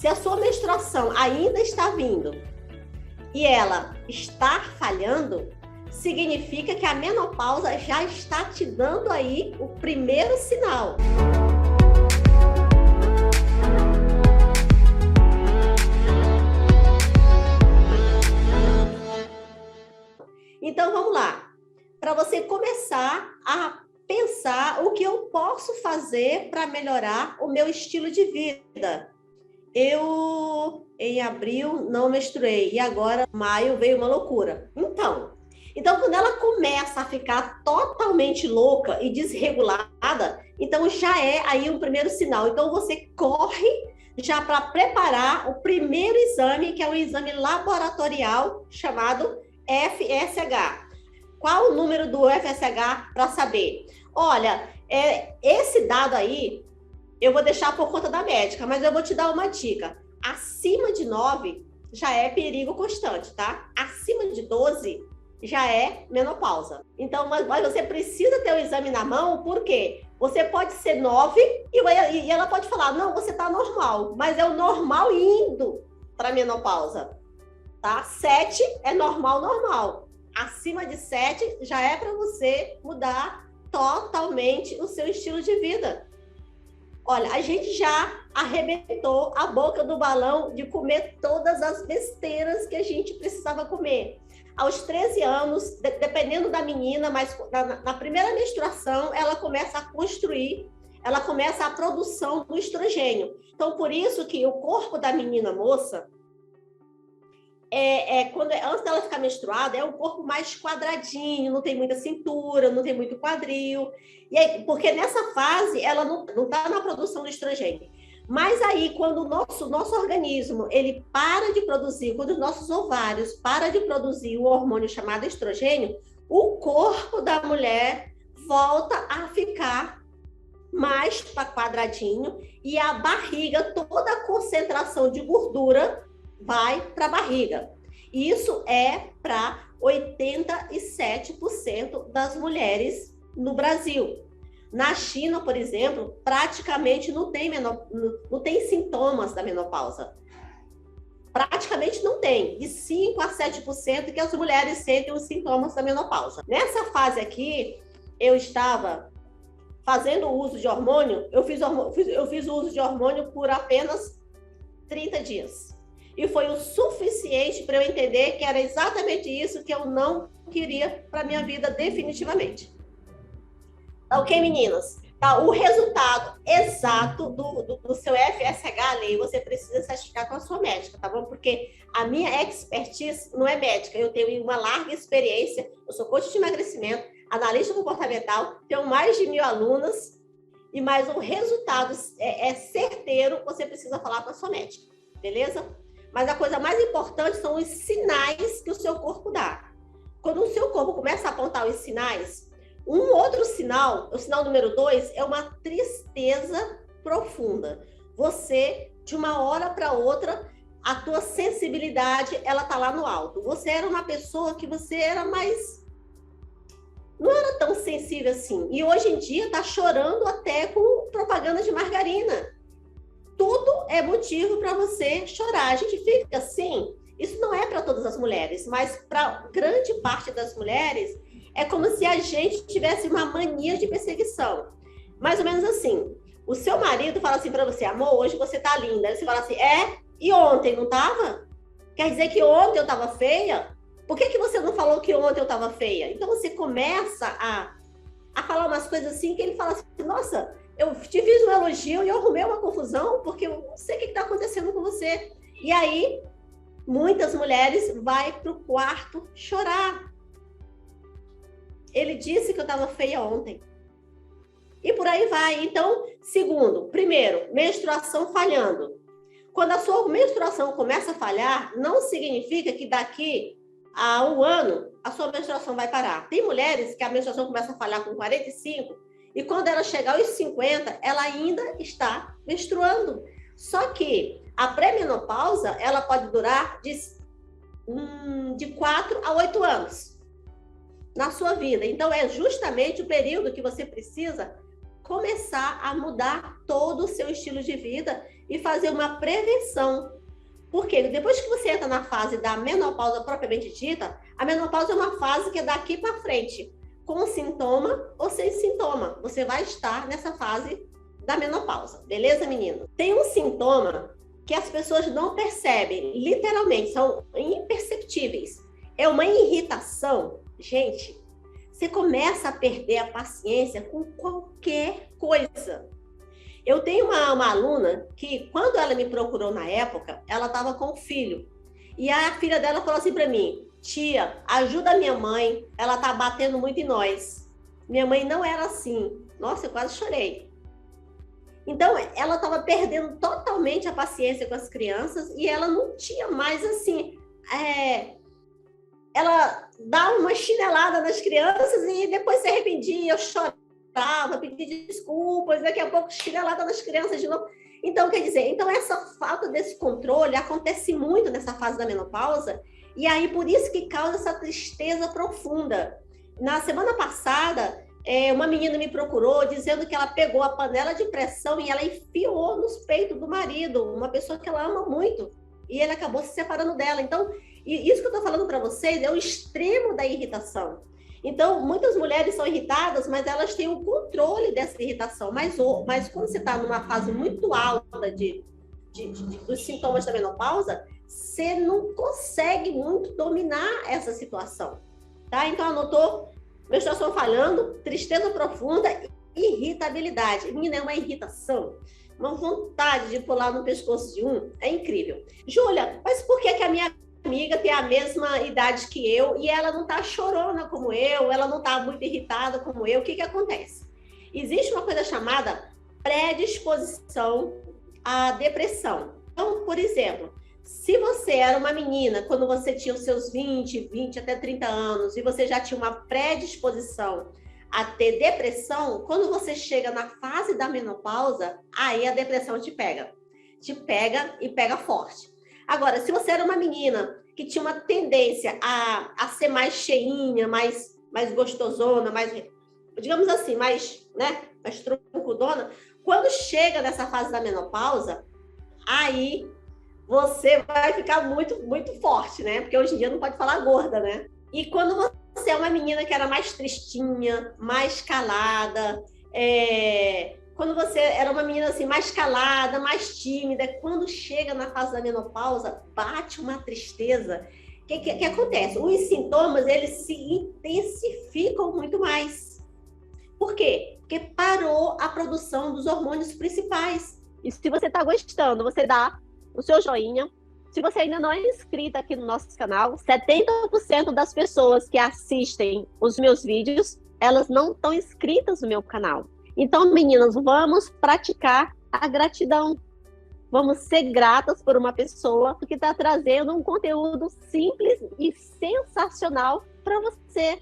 Se a sua menstruação ainda está vindo e ela está falhando, significa que a menopausa já está te dando aí o primeiro sinal. Então vamos lá, para você começar a pensar o que eu posso fazer para melhorar o meu estilo de vida. Eu, em abril, não menstruei, e agora, em maio, veio uma loucura. Então, quando ela começa a ficar totalmente louca e desregulada, então já é aí um primeiro sinal. Então, você corre já para preparar o primeiro exame, que é um exame laboratorial chamado FSH. Qual o número do FSH para saber? Olha, esse dado aí, eu vou deixar por conta da médica, mas eu vou te dar uma dica. Acima de 9 já é perigo constante, tá? Acima de 12 já é menopausa. Então, mas você precisa ter o exame na mão, porque você pode ser 9 e ela pode falar, não, você tá normal, mas é o normal indo para menopausa, tá? 7 é normal. Acima de 7 já é para você mudar totalmente o seu estilo de vida. Olha, a gente já arrebentou a boca do balão de comer todas as besteiras que a gente precisava comer. Aos 13 anos, dependendo da menina, mas na primeira menstruação, ela começa a construir, ela começa a produção do estrogênio. Então, por isso que o corpo da menina moça, antes dela ficar menstruada, é um corpo mais quadradinho, não tem muita cintura, não tem muito quadril. E aí, porque nessa fase ela não está na produção do estrogênio. Mas aí, quando o nosso organismo ele para de produzir, quando os nossos ovários param de produzir o hormônio chamado estrogênio, o corpo da mulher volta a ficar mais quadradinho e a barriga, toda a concentração de gordura vai para a barriga. Isso é para 87% das mulheres no Brasil. Na China, por exemplo, praticamente não tem sintomas da menopausa. Praticamente não tem. De 5 a 7% que as mulheres sentem os sintomas da menopausa. Nessa fase aqui, eu estava fazendo uso de hormônio, eu fiz o uso de hormônio por apenas 30 dias. E foi o suficiente para eu entender que era exatamente isso que eu não queria para minha vida definitivamente. Tá ok, meninas? Tá, o resultado exato do seu FSH, Lei, você precisa certificar com a sua médica, tá bom? Porque a minha expertise não é médica, eu tenho uma larga experiência, eu sou coach de emagrecimento, analista comportamental, tenho mais de 1000 alunas, e mais o resultado é certeiro, você precisa falar com a sua médica, beleza? Mas a coisa mais importante são os sinais que o seu corpo dá. Quando o seu corpo começa a apontar os sinais, um outro sinal, o sinal número 2, é uma tristeza profunda. Você, de uma hora para outra, a tua sensibilidade, ela tá lá no alto. Você era uma pessoa que você era mais... não era tão sensível assim. E hoje em dia tá chorando até com propaganda de margarina. Tudo é motivo para você chorar. A gente fica assim, isso não é para todas as mulheres, mas para grande parte das mulheres, é como se a gente tivesse uma mania de perseguição. Mais ou menos assim, o seu marido fala assim para você, amor, hoje você tá linda. Aí você fala assim, e ontem não tava? Quer dizer que ontem eu tava feia? Por que você não falou que ontem eu tava feia? Então você começa a falar umas coisas assim, que ele fala assim, nossa, eu te fiz um elogio e eu arrumei uma confusão, porque eu não sei o que está acontecendo com você. E aí, muitas mulheres vão para o quarto chorar. Ele disse que eu estava feia ontem. E por aí vai. Então, segundo, primeiro, menstruação falhando. Quando a sua menstruação começa a falhar, não significa que daqui a um ano a sua menstruação vai parar. Tem mulheres que a menstruação começa a falhar com 45, e quando ela chegar aos 50, ela ainda está menstruando. Só que a pré-menopausa, ela pode durar de 4 a 8 anos na sua vida. Então, é justamente o período que você precisa começar a mudar todo o seu estilo de vida e fazer uma prevenção. Porque depois que você entra na fase da menopausa propriamente dita, a menopausa é uma fase que é daqui para frente, com sintoma ou sem sintoma. Você vai estar nessa fase da menopausa, beleza, menino? Tem um sintoma que as pessoas não percebem, literalmente, são imperceptíveis. É uma irritação. Gente, você começa a perder a paciência com qualquer coisa. Eu tenho uma aluna que, quando ela me procurou na época, ela estava com o filho. E a filha dela falou assim para mim: tia, ajuda a minha mãe, ela tá batendo muito em nós. Minha mãe não era assim. Nossa, eu quase chorei. Então, ela estava perdendo totalmente a paciência com as crianças e ela não tinha mais, assim... Ela dava uma chinelada nas crianças e depois se arrependia, eu chorava, pedia desculpas, daqui a pouco chinelada nas crianças de novo. Então, quer dizer, essa falta desse controle acontece muito nessa fase da menopausa e aí por isso que causa essa tristeza profunda. Na semana passada, uma menina me procurou dizendo que ela pegou a panela de pressão e ela enfiou nos peitos do marido, uma pessoa que ela ama muito, e ele acabou se separando dela. Então, isso que eu estou falando para vocês é o extremo da irritação. Então, muitas mulheres são irritadas, mas elas têm o controle dessa irritação. Mas quando você está numa fase muito alta dos sintomas da menopausa, você não consegue muito dominar essa situação. Tá? Então, anotou? Menstruação falhando, tristeza profunda, irritabilidade. Menina, é uma irritação, uma vontade de pular no pescoço de um. É incrível. Júlia, mas por que a minha amiga tem a mesma idade que eu e ela não tá chorona como eu, ela não tá muito irritada como eu? O que acontece? Existe uma coisa chamada predisposição à depressão. Então, por exemplo, se você era uma menina quando você tinha os seus 20 até 30 anos e você já tinha uma predisposição a ter depressão, quando você chega na fase da menopausa, aí a depressão te pega e pega forte. Agora, se você era uma menina que tinha uma tendência a ser mais cheinha, mais gostosona, mais, digamos assim, mais troncudona, quando chega nessa fase da menopausa, aí você vai ficar muito, muito forte, né? Porque hoje em dia não pode falar gorda, né? E quando você é uma menina que era mais tristinha, mais calada, quando você era uma menina assim, mais calada, mais tímida, quando chega na fase da menopausa, bate uma tristeza. O que acontece? Os sintomas, eles se intensificam muito mais. Por quê? Porque parou a produção dos hormônios principais. E se você está gostando, você dá o seu joinha. Se você ainda não é inscrita aqui no nosso canal, 70% das pessoas que assistem os meus vídeos, elas não estão inscritas no meu canal. Então, meninas, vamos praticar a gratidão. Vamos ser gratas por uma pessoa que está trazendo um conteúdo simples e sensacional para você.